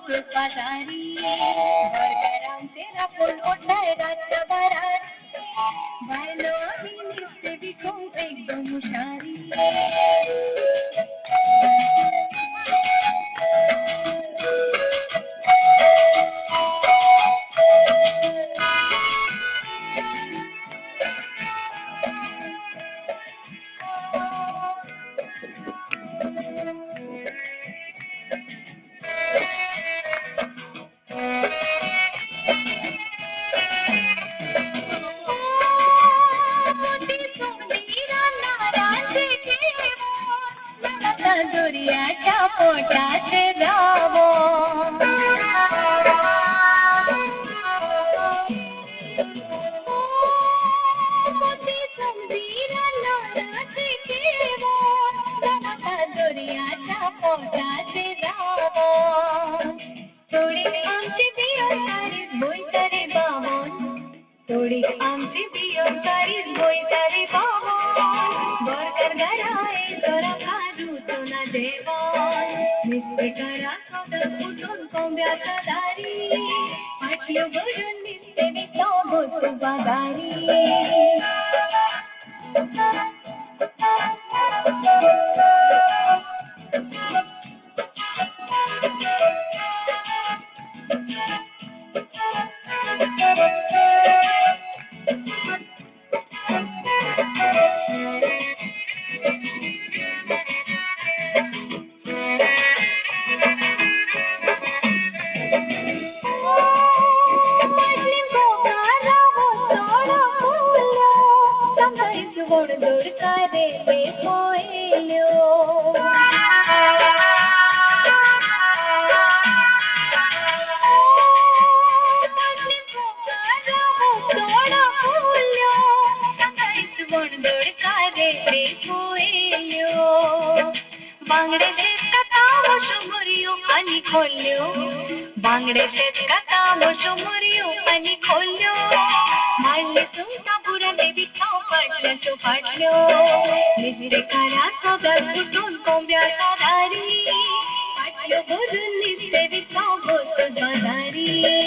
वफादारी बरकरार तेरा फोन उठाए रात बरार बायलो आम्ही निघते विकून एकदम हुशारी दुरियाच्या पोटाचे रावो मोती समजीरा नाराचे केवो दुरियाच्या पोटाचे रावो थोडी आमची बियोतारीच बोलतारे बामण थोडी आमची बियोतारीच बोलतारे बामण बरकर गराय तोरा खाजू तो ना देवान निस्ते करा सौदा कुटून कोंब्याचा दारी पाटलो भरून निस्ते विकतो भोसू बाजारी बांगडे शेतका मोशो मुरियो आणि खोल्यो मारले तुमचा पुरा देवी खाऊ फाटल्याचो फाटल्यो निस्ते करा सगळ्या कुटून कोंब्याचा दारी फाटल्यो भरून निस्ते विकाऊ भोस बाजारी